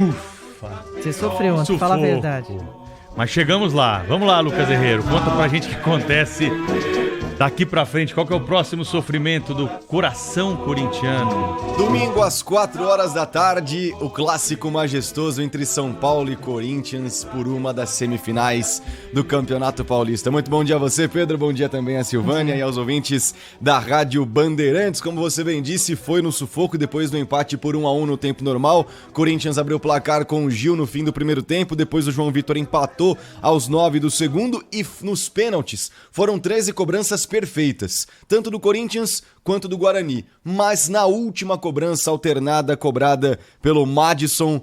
Ufa. Você sofreu ontem, fala a verdade. Mas chegamos lá. Vamos lá, Lucas Herrero. Conta pra gente o que acontece daqui pra frente. Qual que é o próximo sofrimento do coração corintiano? Domingo às 4 horas da tarde, o clássico majestoso entre São Paulo e Corinthians por uma das semifinais do Campeonato Paulista. Muito bom dia a você, Pedro. Bom dia também a Silvânia e aos ouvintes da Rádio Bandeirantes. Como você bem disse, foi no sufoco depois do empate por 1-1 no tempo normal. Corinthians abriu o placar com o Gil no fim do primeiro tempo, depois o João Vitor empatou aos 9 do segundo e nos pênaltis foram 13 cobranças perfeitas, tanto do Corinthians quanto do Guarani, mas na última cobrança alternada cobrada pelo Madison,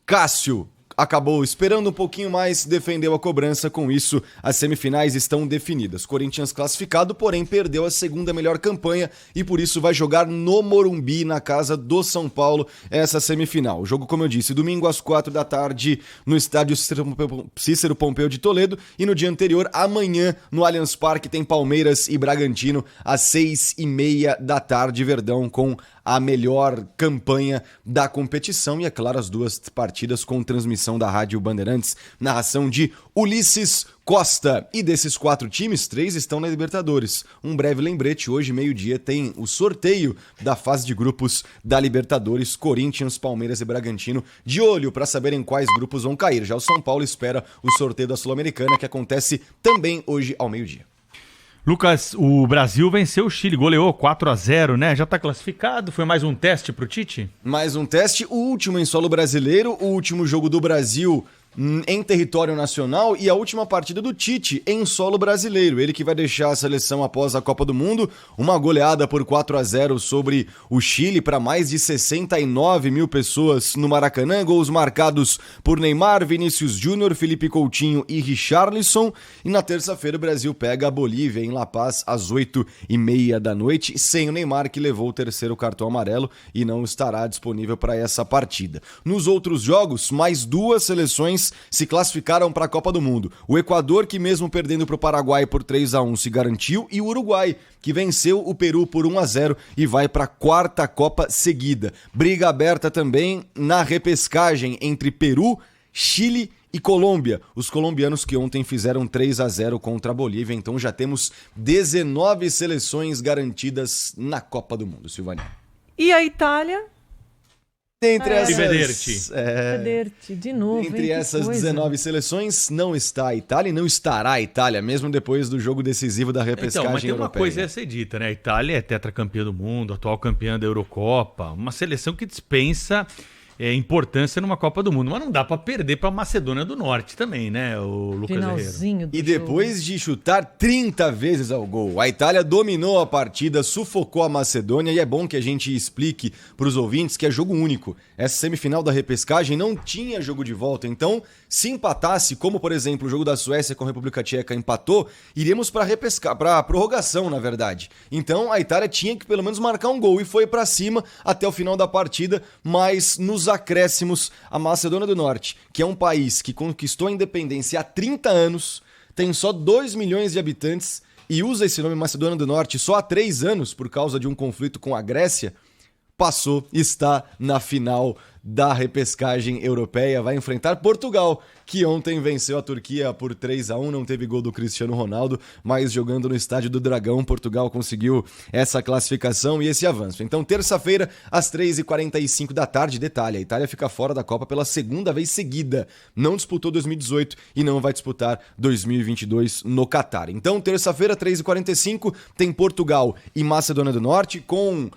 Cássio acabou esperando um pouquinho mais, defendeu a cobrança. Com isso, as semifinais estão definidas. Corinthians classificado, porém perdeu a segunda melhor campanha e por isso vai jogar no Morumbi, na casa do São Paulo, essa semifinal. O jogo, como eu disse, domingo às 4 da tarde no estádio Cícero Pompeu de Toledo, e no dia anterior, amanhã, no Allianz Parque, tem Palmeiras e Bragantino às 6:30 da tarde. Verdão com a melhor campanha da competição e, é claro, as duas partidas com transmissão da Rádio Bandeirantes, narração de Ulisses Costa. E desses 4 times, 3 estão na Libertadores. Um breve lembrete, hoje, meio-dia, tem o sorteio da fase de grupos da Libertadores, Corinthians, Palmeiras e Bragantino, de olho para saberem quais grupos vão cair. Já o São Paulo espera o sorteio da Sul-Americana, que acontece também hoje ao meio-dia. Lucas, o Brasil venceu o Chile, goleou 4-0, né? Já tá classificado, foi mais um teste pro Tite? Mais um teste, o último em solo brasileiro, o último jogo do Brasil em território nacional e a última partida do Tite em solo brasileiro. Ele que vai deixar a seleção após a Copa do Mundo, uma goleada por 4-0 sobre o Chile para mais de 69 mil pessoas no Maracanã, gols marcados por Neymar, Vinícius Júnior, Felipe Coutinho e Richarlison. E na terça-feira o Brasil pega a Bolívia em La Paz às 8:30 da noite, sem o Neymar, que levou o terceiro cartão amarelo e não estará disponível para essa partida. Nos outros jogos, mais 2 seleções se classificaram para a Copa do Mundo. O Equador, que mesmo perdendo para o Paraguai por 3-1 se garantiu, e o Uruguai, que venceu o Peru por 1-0 e vai para a 4ª Copa seguida. Briga aberta também na repescagem entre Peru, Chile e Colômbia. Os colombianos que ontem fizeram 3-0 contra a Bolívia, então já temos 19 seleções garantidas na Copa do Mundo, Silvânia. E a Itália? Entre De novo, entre essas 19 seleções não está a Itália e não estará a Itália, mesmo depois do jogo decisivo da repescagem então, mas tem europeia. uma coisa a ser dita, né? A Itália é tetracampeã do mundo, atual campeã da Eurocopa, uma seleção que dispensa importância numa Copa do Mundo, mas não dá pra perder pra Macedônia do Norte também, né, o Lucas Herrero? E depois de chutar 30 vezes ao gol, a Itália dominou a partida, sufocou a Macedônia, e é bom que a gente explique pros ouvintes que é jogo único. Essa semifinal da repescagem não tinha jogo de volta, então se empatasse, como por exemplo o jogo da Suécia com a República Tcheca empatou, iríamos pra prorrogação, na verdade. Então a Itália tinha que pelo menos marcar um gol e foi pra cima até o final da partida, mas nos acréscimos, a Macedônia do Norte, que é um país que conquistou a independência há 30 anos, tem só 2 milhões de habitantes e usa esse nome Macedônia do Norte só há 3 anos por causa de um conflito com a Grécia, passou, está na final da repescagem europeia, vai enfrentar Portugal, que ontem venceu a Turquia por 3-1, não teve gol do Cristiano Ronaldo, mas jogando no Estádio do Dragão, Portugal conseguiu essa classificação e esse avanço. Então, terça-feira, às 3h45 da tarde, detalhe, a Itália fica fora da Copa pela segunda vez seguida, não disputou 2018 e não vai disputar 2022 no Catar. Então, terça-feira, 3h45, tem Portugal e Macedônia do Norte, com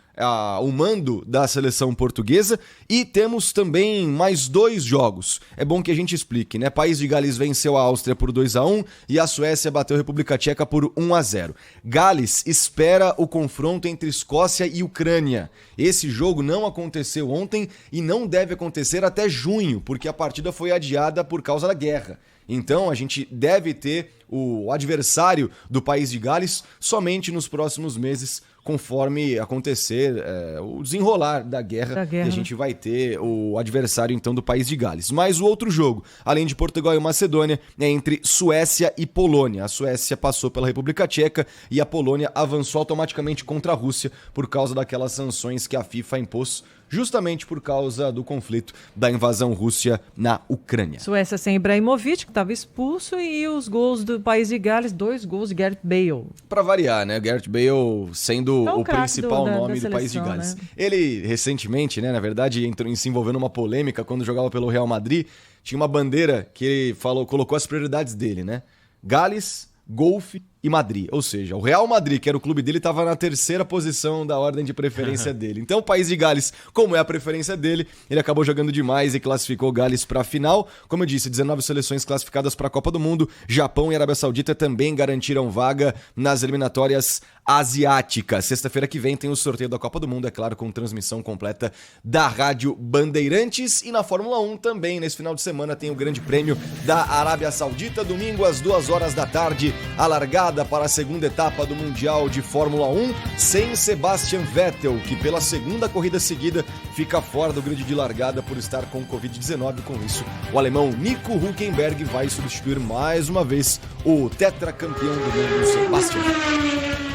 o mando da seleção portuguesa, e temos também mais 2 jogos. É bom que a gente explique, né? País de Gales venceu a Áustria por 2-1 e a Suécia bateu a República Tcheca por 1-0. Gales espera o confronto entre Escócia e Ucrânia. Esse jogo não aconteceu ontem e não deve acontecer até junho, porque a partida foi adiada por causa da guerra. Então a gente deve ter o adversário do País de Gales somente nos próximos meses, conforme acontecer o desenrolar da guerra, que a gente vai ter o adversário então do País de Gales. Mas o outro jogo, além de Portugal e Macedônia, é entre Suécia e Polônia. A Suécia passou pela República Tcheca e a Polônia avançou automaticamente contra a Rússia por causa daquelas sanções que a FIFA impôs justamente por causa do conflito da invasão Rússia na Ucrânia. Suécia sem Ibrahimovic, que estava expulso, e os gols do país de Gales, 2 gols de Gareth Bale. Pra variar, né? Gareth Bale sendo o principal nome do país de Gales. Né? Ele, recentemente, né, na verdade, se envolveu numa polêmica quando jogava pelo Real Madrid. Tinha uma bandeira que ele colocou as prioridades dele, né? Gales, golfe e Madrid. Ou seja, o Real Madrid, que era o clube dele, estava na 3ª posição da ordem de preferência dele. Então o país de Gales, como é a preferência dele, ele acabou jogando demais e classificou Gales para a final. Como eu disse, 19 seleções classificadas para a Copa do Mundo. Japão e Arábia Saudita também garantiram vaga nas eliminatórias asiáticas. Sexta-feira que vem tem o sorteio da Copa do Mundo, é claro, com transmissão completa da Rádio Bandeirantes. E na Fórmula 1 também, nesse final de semana, tem o Grande Prêmio da Arábia Saudita. Domingo, às 2h da tarde, a largada para a segunda etapa do Mundial de Fórmula 1, sem Sebastian Vettel, que pela segunda corrida seguida fica fora do grid de largada por estar com Covid-19. Com isso, o alemão Nico Hülkenberg vai substituir mais uma vez o tetracampeão do mundo, Sebastian Vettel.